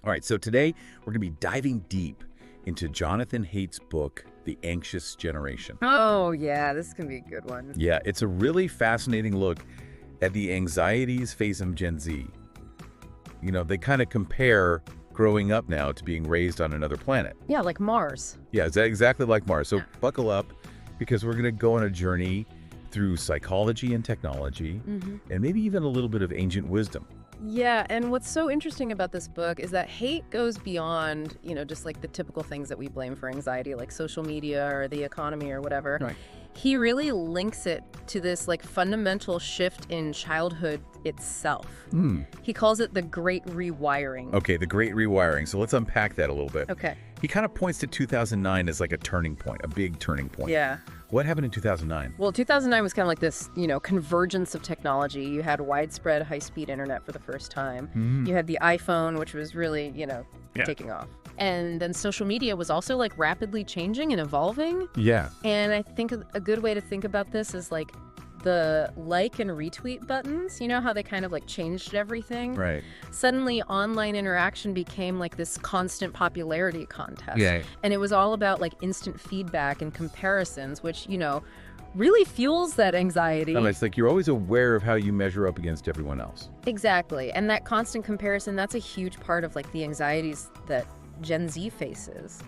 All right, so today we're going to be diving deep into Jonathan Haidt's book, The Anxious Generation. Oh, yeah, this can be a good one. Yeah, it's a really fascinating look at the anxieties facing Gen Z. You know, they kind of compare growing up now to being raised on another planet. Yeah, like Mars. Yeah, it's exactly like Mars. So buckle up, because we're going to go on a journey through psychology and technology, and maybe even a little bit of ancient wisdom. Yeah, and what's so interesting about this book is that Haidt goes beyond, just like the typical things that we blame for anxiety, like social media or the economy or whatever. Right. He really links it to this like fundamental shift in childhood itself. He calls it the Great Rewiring. Okay, the Great Rewiring. So let's unpack that a little bit. Okay. He kind of points to 2009 as like a turning point, a big turning point. Yeah. What happened in 2009? Well, 2009 was kind of like this, convergence of technology. You had widespread high-speed internet for the first time. You had the iPhone, which was really, taking off. And then social media was also like rapidly changing and evolving. Yeah. And I think a good way to think about this is like the like and retweet buttons. You know how they kind of like changed everything? Right. Suddenly online interaction became like this constant popularity contest. Yeah. And it was all about like instant feedback and comparisons, which, really fuels that anxiety. No, it's like you're always aware of how you measure up against everyone else. Exactly. And that constant comparison, that's a huge part of like the anxieties that Gen Z faces.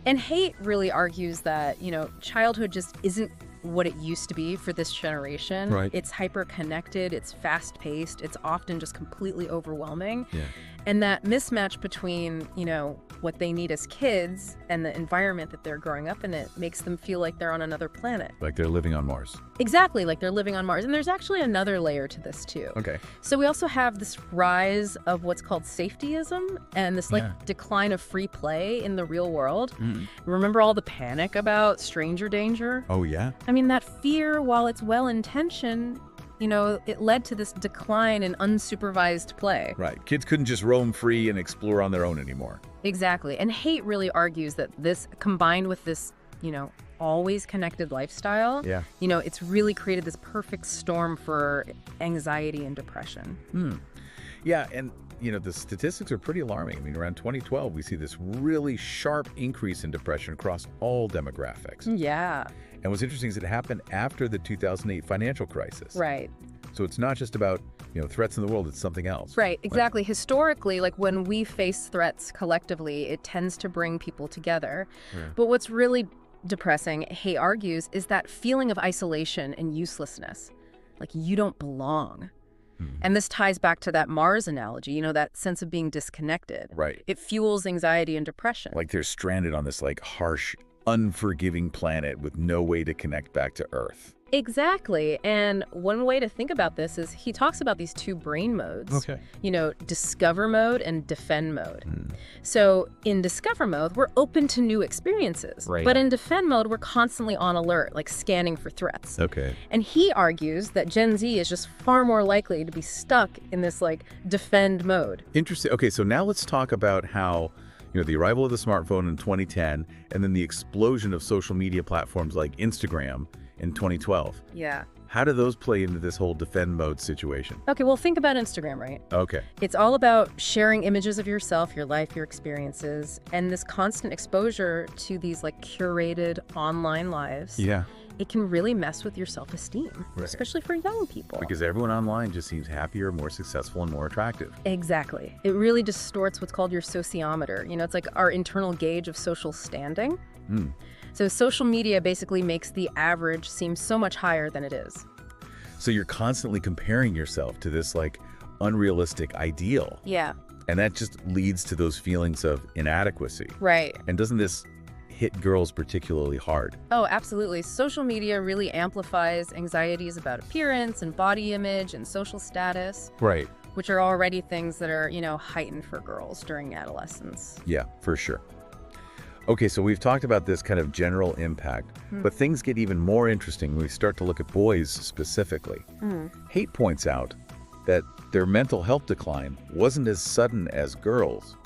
And Haidt really argues that, childhood just isn't what it used to be for this generation. Right. It's hyper-connected, it's fast-paced, it's often just completely overwhelming. Yeah. And that mismatch between, what they need as kids and the environment that they're growing up in, it makes them feel like they're on another planet. Like they're living on Mars. Exactly, like they're living on Mars. And there's actually another layer to this too. Okay. So we also have this rise of what's called safetyism and this decline of free play in the real world. Remember all the panic about stranger danger? Oh, yeah? I mean, that fear, while it's well-intentioned, it led to this decline in unsupervised play. Right. Kids couldn't just roam free and explore on their own anymore. Exactly. And Haidt really argues that this, combined with this, always connected lifestyle, it's really created this perfect storm for anxiety and depression. Yeah, and, the statistics are pretty alarming. I mean, around 2012, we see this really sharp increase in depression across all demographics. Yeah. And what's interesting is it happened after the 2008 financial crisis. Right. So it's not just about, threats in the world, it's something else. Right, exactly. Historically, like when we face threats collectively, it tends to bring people together. Yeah. But what's really depressing, Haidt argues, is that feeling of isolation and uselessness. Like you don't belong. And this ties back to that Mars analogy, that sense of being disconnected. Right. It fuels anxiety and depression. Like they're stranded on this like harsh, unforgiving planet with no way to connect back to Earth. Exactly. And one way to think about this is he talks about these two brain modes. Okay. Discover mode and defend mode. So in discover mode, we're open to new experiences. Right. But in defend mode, we're constantly on alert, like scanning for threats. Okay. And he argues that Gen Z is just far more likely to be stuck in this like defend mode. Interesting. Okay, so now let's talk about how the arrival of the smartphone in 2010 and then the explosion of social media platforms like Instagram in 2012. Yeah. How do those play into this whole defend mode situation? Okay, well, think about Instagram, right? Okay. It's all about sharing images of yourself, your life, your experiences, and this constant exposure to these like curated online lives. Yeah. It can really mess with your self-esteem, Right. especially for young people. Because everyone online just seems happier, more successful, and more attractive. Exactly. It really distorts what's called your sociometer. It's like our internal gauge of social standing. So social media basically makes the average seem so much higher than it is. So you're constantly comparing yourself to this like unrealistic ideal. Yeah. And that just leads to those feelings of inadequacy. Right. And doesn't this hit girls particularly hard? Oh, absolutely. Social media really amplifies anxieties about appearance and body image and social status. Right. Which are already things that are, heightened for girls during adolescence. Yeah, for sure. Okay, so we've talked about this kind of general impact, but things get even more interesting when we start to look at boys specifically. Haidt points out that their mental health decline wasn't as sudden as girls,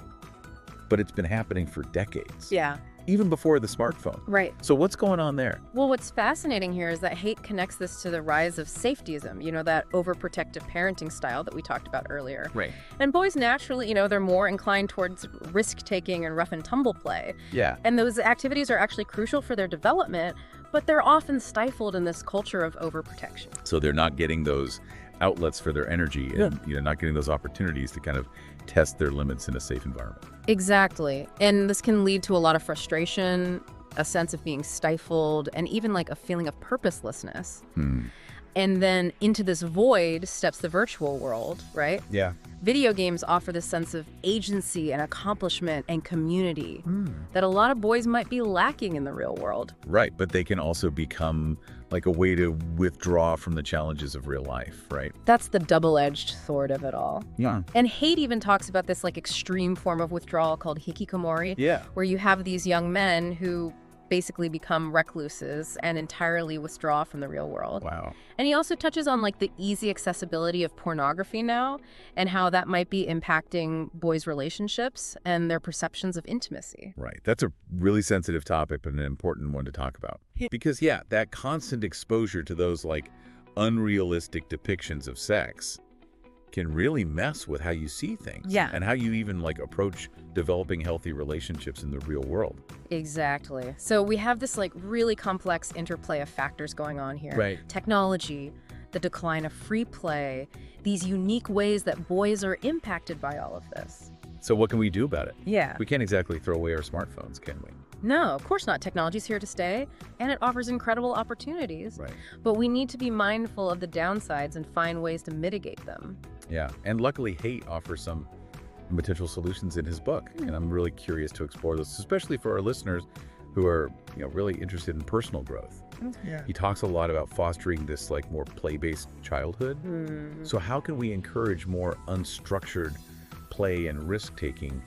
but it's been happening for decades. Yeah. even before the smartphone. Right. So what's going on there? Well, what's fascinating here is that Haidt connects this to the rise of safetyism, that overprotective parenting style that we talked about earlier. Right. And boys naturally, they're more inclined towards risk-taking and rough and tumble play. Yeah. And those activities are actually crucial for their development, but they're often stifled in this culture of overprotection. So they're not getting those outlets for their energy and not getting those opportunities to kind of test their limits in a safe environment. Exactly. And this can lead to a lot of frustration, a sense of being stifled, and even like a feeling of purposelessness. And then into this void steps the virtual world, right? Yeah. Video games offer this sense of agency and accomplishment and community that a lot of boys might be lacking in the real world. Right, but they can also become like a way to withdraw from the challenges of real life, right? That's the double-edged sword of it all. Yeah. And Haidt even talks about this like extreme form of withdrawal called hikikomori, where you have these young men who basically become recluses and entirely withdraw from the real world. Wow. And he also touches on like the easy accessibility of pornography now and how that might be impacting boys' relationships and their perceptions of intimacy. Right. That's a really sensitive topic, but an important one to talk about. Because, that constant exposure to those like unrealistic depictions of sex can really mess with how you see things. Yeah. And how you even like approach developing healthy relationships in the real world. Exactly. So we have this like really complex interplay of factors going on here. Right. Technology, the decline of free play, these unique ways that boys are impacted by all of this. So what can we do about it? Yeah. We can't exactly throw away our smartphones, can we? No, of course not. Technology's here to stay, and it offers incredible opportunities. Right. But we need to be mindful of the downsides and find ways to mitigate them. Yeah. And luckily, Haidt offers some potential solutions in his book. And I'm really curious to explore those, especially for our listeners who are really interested in personal growth. Yeah. He talks a lot about fostering this like more play-based childhood. So how can we encourage more unstructured play and risk-taking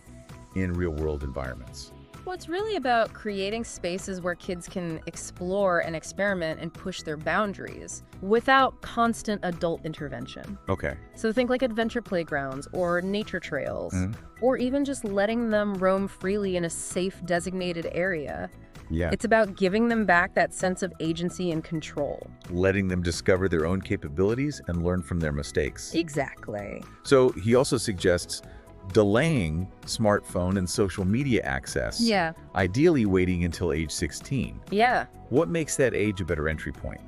in real-world environments? Well, it's really about creating spaces where kids can explore and experiment and push their boundaries without constant adult intervention. Okay. So think like adventure playgrounds or nature trails, or even just letting them roam freely in a safe designated area. Yeah. It's about giving them back that sense of agency and control. Letting them discover their own capabilities and learn from their mistakes. Exactly. So he also suggests delaying smartphone and social media access. Yeah. Ideally waiting until age 16. Yeah. What makes that age a better entry point?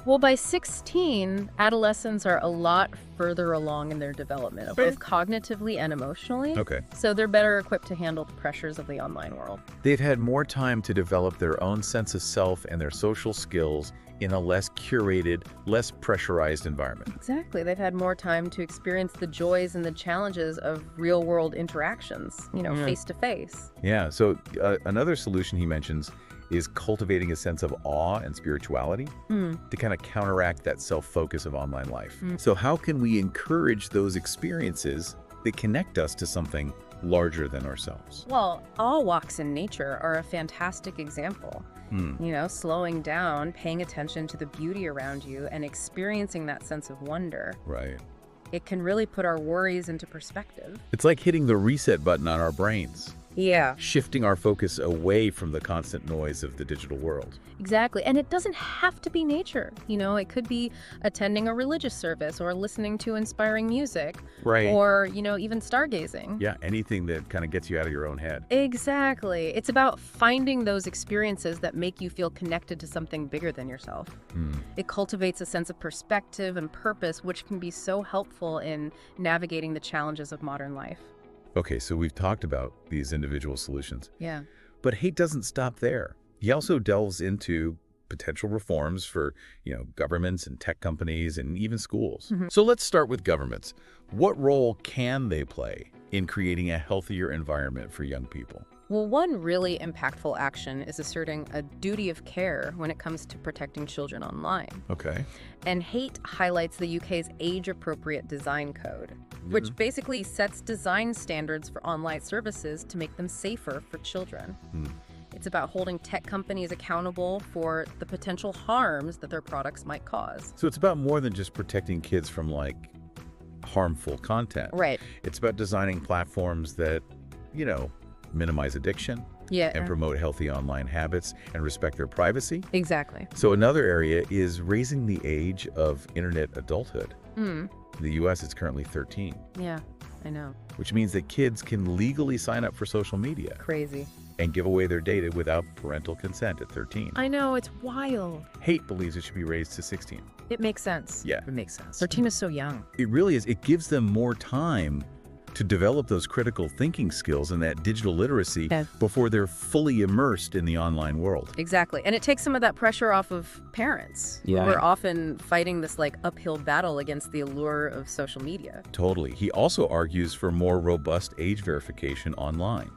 Well, by 16, adolescents are a lot further along in their development, both cognitively and emotionally. Okay. So they're better equipped to handle the pressures of the online world. They've had more time to develop their own sense of self and their social skills in a less curated, less pressurized environment. Exactly. They've had more time to experience the joys and the challenges of real-world interactions, face-to-face. Yeah, so another solution he mentions is cultivating a sense of awe and spirituality to kind of counteract that self-focus of online life. So how can we encourage those experiences that connect us to something larger than ourselves? Well, all walks in nature are a fantastic example. Slowing down, paying attention to the beauty around you, and experiencing that sense of wonder. Right. It can really put our worries into perspective. It's like hitting the reset button on our brains. Yeah. Shifting our focus away from the constant noise of the digital world. Exactly. And it doesn't have to be nature. It could be attending a religious service or listening to inspiring music. Right. Or, even stargazing. Yeah, anything that kind of gets you out of your own head. Exactly. It's about finding those experiences that make you feel connected to something bigger than yourself. It cultivates a sense of perspective and purpose, which can be so helpful in navigating the challenges of modern life. Okay, so we've talked about these individual solutions. Yeah. But Haidt doesn't stop there. He also delves into potential reforms for, governments and tech companies and even schools. So let's start with governments. What role can they play in creating a healthier environment for young people? Well, one really impactful action is asserting a duty of care when it comes to protecting children online. Okay. And Haidt highlights the UK's age-appropriate design code, which basically sets design standards for online services to make them safer for children. It's about holding tech companies accountable for the potential harms that their products might cause. So it's about more than just protecting kids from, harmful content. Right. It's about designing platforms that, minimize addiction, and promote healthy online habits and respect their privacy. Exactly. So another area is raising the age of internet adulthood. In the US, it's currently 13. Yeah, I know. Which means that kids can legally sign up for social media. Crazy. And give away their data without parental consent at 13. I know, it's wild. Haidt believes it should be raised to 16. It makes sense. Yeah. It makes sense. 13 is so young. It really is. It gives them more time to develop those critical thinking skills and that digital literacy before they're fully immersed in the online world. Exactly. And it takes some of that pressure off of parents who are often fighting this like uphill battle against the allure of social media. Totally. He also argues for more robust age verification online.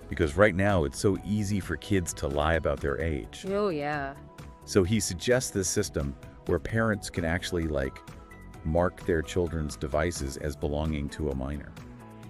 Because right now it's so easy for kids to lie about their age. Oh, yeah. So he suggests this system where parents can actually mark their children's devices as belonging to a minor.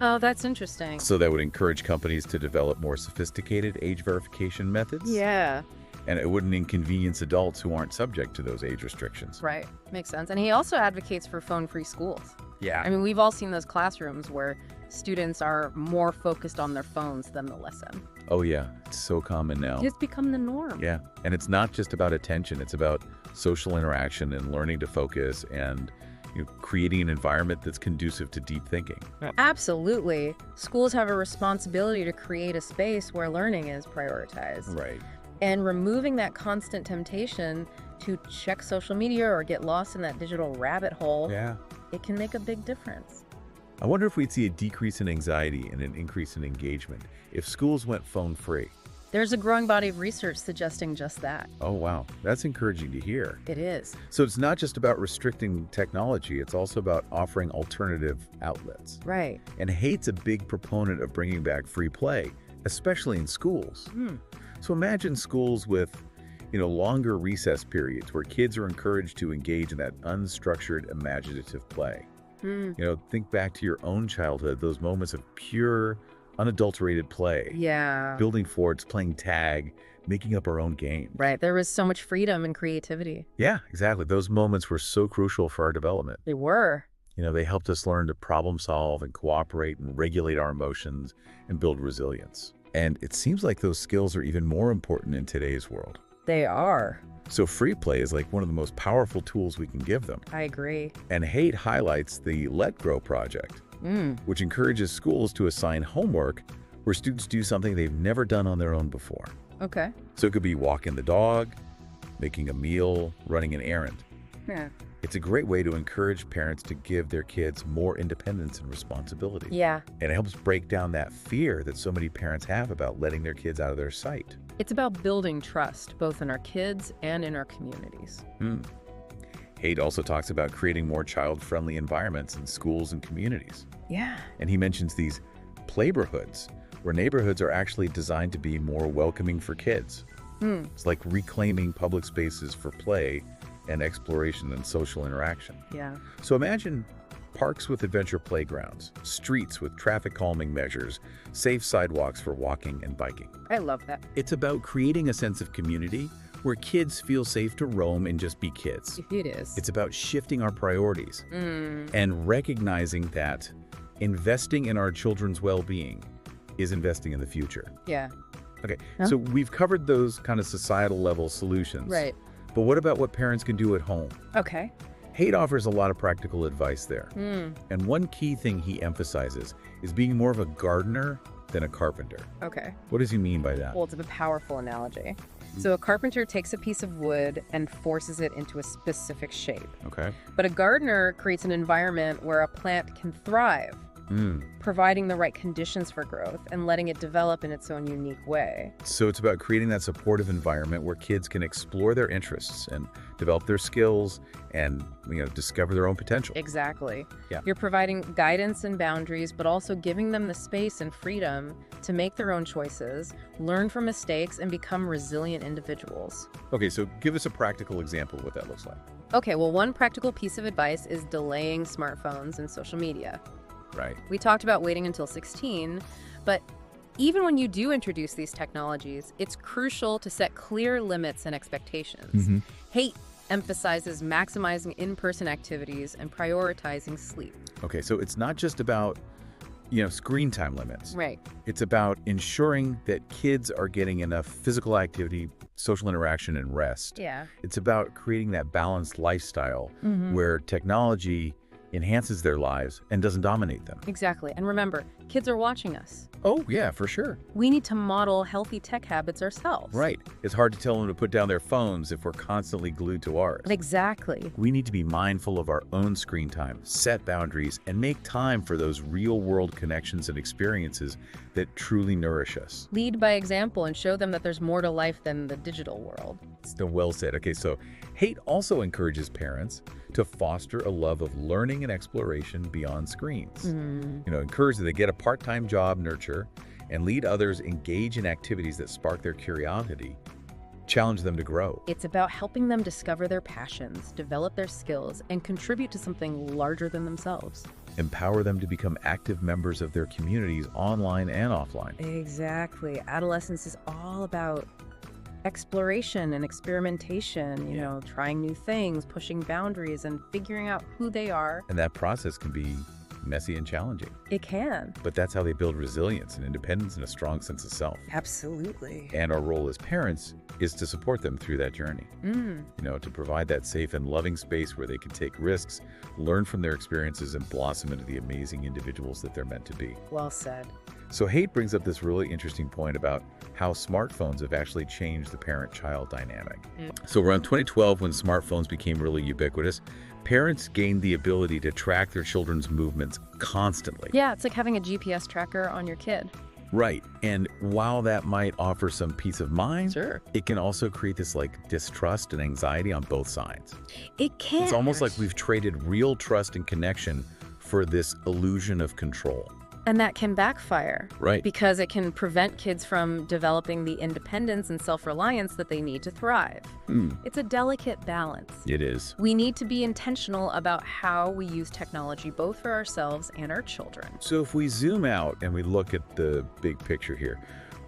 Oh, that's interesting. So that would encourage companies to develop more sophisticated age verification methods. Yeah. And it wouldn't inconvenience adults who aren't subject to those age restrictions. Right. Makes sense. And he also advocates for phone-free schools. Yeah. I mean, we've all seen those classrooms where students are more focused on their phones than the lesson. Oh, yeah. It's so common now. It's become the norm. Yeah. And it's not just about attention. It's about social interaction and learning to focus and creating an environment that's conducive to deep thinking. Absolutely. Schools have a responsibility to create a space where learning is prioritized. Right. And removing that constant temptation to check social media or get lost in that digital rabbit hole, it can make a big difference. I wonder if we'd see a decrease in anxiety and an increase in engagement if schools went phone-free. There's a growing body of research suggesting just that. Oh, wow. That's encouraging to hear. It is. So it's not just about restricting technology, it's also about offering alternative outlets. Right. And Haidt's a big proponent of bringing back free play, especially in schools. So imagine schools with, longer recess periods where kids are encouraged to engage in that unstructured, imaginative play. Think back to your own childhood, those moments of pure, unadulterated play. Yeah. Building forts, playing tag, making up our own games. Right. There was so much freedom and creativity. Yeah, exactly. Those moments were so crucial for our development. They were. They helped us learn to problem solve and cooperate and regulate our emotions and build resilience. And it seems like those skills are even more important in today's world. They are. So free play is like one of the most powerful tools we can give them. I agree. And Haidt highlights the Let Grow project, which encourages schools to assign homework where students do something they've never done on their own before. Okay. So it could be walking the dog, making a meal, running an errand. Yeah. It's a great way to encourage parents to give their kids more independence and responsibility. Yeah. And it helps break down that fear that so many parents have about letting their kids out of their sight. It's about building trust, both in our kids and in our communities. Haidt also talks about creating more child-friendly environments in schools and communities. Yeah. And he mentions these playborhoods, where neighborhoods are actually designed to be more welcoming for kids. It's like reclaiming public spaces for play and exploration and social interaction. Yeah. So imagine parks with adventure playgrounds, streets with traffic calming measures, safe sidewalks for walking and biking. I love that. It's about creating a sense of community where kids feel safe to roam and just be kids. It is. It's about shifting our priorities and recognizing that investing in our children's well-being is investing in the future. Yeah. Okay, so we've covered those kind of societal level solutions. Right. But what about what parents can do at home? Okay. Haidt offers a lot of practical advice there. And one key thing he emphasizes is being more of a gardener than a carpenter. Okay. What does he mean by that? Well, it's a powerful analogy. So a carpenter takes a piece of wood and forces it into a specific shape. Okay. But a gardener creates an environment where a plant can thrive, providing the right conditions for growth and letting it develop in its own unique way. So it's about creating that supportive environment where kids can explore their interests and develop their skills and, discover their own potential. Exactly. Yeah. You're providing guidance and boundaries, but also giving them the space and freedom to make their own choices, learn from mistakes, and become resilient individuals. Okay, so give us a practical example of what that looks like. Okay, well, one practical piece of advice is delaying smartphones and social media. Right. We talked about waiting until 16, but even when you do introduce these technologies, it's crucial to set clear limits and expectations. Haidt emphasizes maximizing in-person activities and prioritizing sleep. Okay, so it's not just about screen time limits. Right. It's about ensuring that kids are getting enough physical activity, social interaction, and rest. Yeah. It's about creating that balanced lifestyle where technology enhances their lives and doesn't dominate them. Exactly. And remember, kids are watching us. Oh, yeah, for sure. We need to model healthy tech habits ourselves. Right. It's hard to tell them to put down their phones if we're constantly glued to ours. Exactly. We need to be mindful of our own screen time, set boundaries, and make time for those real-world connections and experiences that truly nourish us. Lead by example and show them that there's more to life than the digital world. So well said. Okay, so Haidt also encourages parents to foster a love of learning and exploration beyond screens. Encourage that they get a part-time job, nurture, and lead others engage in activities that spark their curiosity. Challenge them to grow. It's about helping them discover their passions, develop their skills, and contribute to something larger than themselves. Empower them to become active members of their communities online and offline. Exactly. Adolescence is all about exploration and experimentation, trying new things, pushing boundaries, and figuring out who they are. And that process can be messy and challenging. It can. But that's how they build resilience and independence and a strong sense of self. Absolutely. And our role as parents is to support them through that journey. To provide that safe and loving space where they can take risks, learn from their experiences, and blossom into the amazing individuals that they're meant to be. Well said. So Haidt brings up this really interesting point about how smartphones have actually changed the parent-child dynamic. So around 2012, when smartphones became really ubiquitous, parents gained the ability to track their children's movements constantly. Yeah, it's like having a GPS tracker on your kid. Right. And while that might offer some peace of mind, Sure. it can also create this distrust and anxiety on both sides. It can. It's almost like we've traded real trust and connection for this illusion of control. And that can backfire. Right. Because it can prevent kids from developing the independence and self-reliance that they need to thrive. It's a delicate balance. It is. We need to be intentional about how we use technology, both for ourselves and our children. So if we zoom out and we look at the big picture here,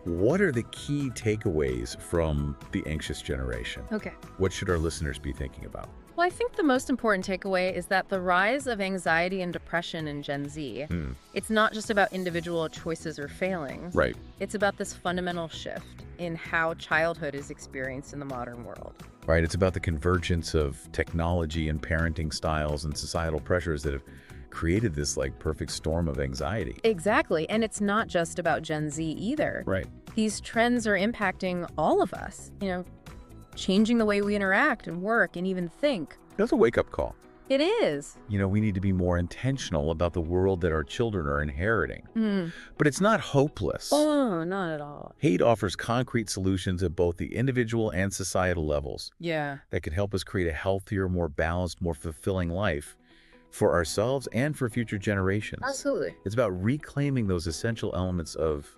what are the key takeaways from the anxious generation? Okay. What should our listeners be thinking about? Well, I think the most important takeaway is that the rise of anxiety and depression in Gen Z, it's not just about individual choices or failings. Right. It's about this fundamental shift in how childhood is experienced in the modern world. Right. It's about the convergence of technology and parenting styles and societal pressures that have created this perfect storm of anxiety. Exactly. And it's not just about Gen Z either. Right. These trends are impacting all of us, changing the way we interact and work and even think. That's a wake-up call. It is. We need to be more intentional about the world that our children are inheriting. But it's not hopeless. Oh, not at all. Haidt offers concrete solutions at both the individual and societal levels. Yeah. That can help us create a healthier, more balanced, more fulfilling life for ourselves and for future generations. Absolutely. It's about reclaiming those essential elements of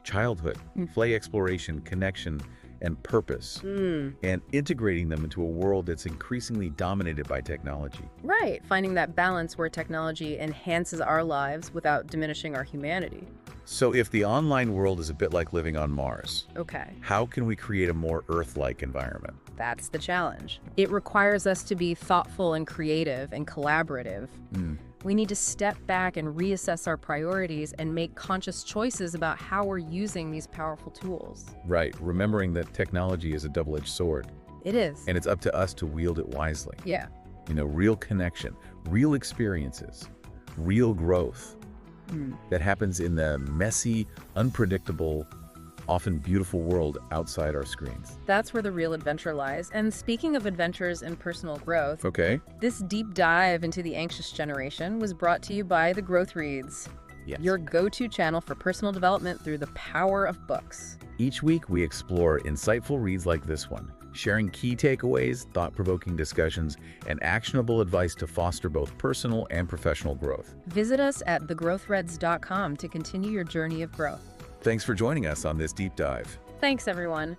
childhood, play, exploration, connection, and purpose, and integrating them into a world that's increasingly dominated by technology. Right. Finding that balance where technology enhances our lives without diminishing our humanity. So if the online world is a bit like living on Mars, Okay. how can we create a more Earth-like environment? That's the challenge. It requires us to be thoughtful and creative and collaborative. We need to step back and reassess our priorities and make conscious choices about how we're using these powerful tools. Right, remembering that technology is a double-edged sword. It is. And it's up to us to wield it wisely. Yeah. Real connection, real experiences, real growth that happens in the messy, unpredictable, often beautiful world outside our screens. That's where the real adventure lies. And speaking of adventures and personal growth, Okay. this deep dive into the anxious generation was brought to you by The Growth Reads, Yes. your go-to channel for personal development through the power of books. Each week, we explore insightful reads like this one, sharing key takeaways, thought-provoking discussions, and actionable advice to foster both personal and professional growth. Visit us at thegrowthreads.com to continue your journey of growth. Thanks for joining us on this deep dive. Thanks, everyone.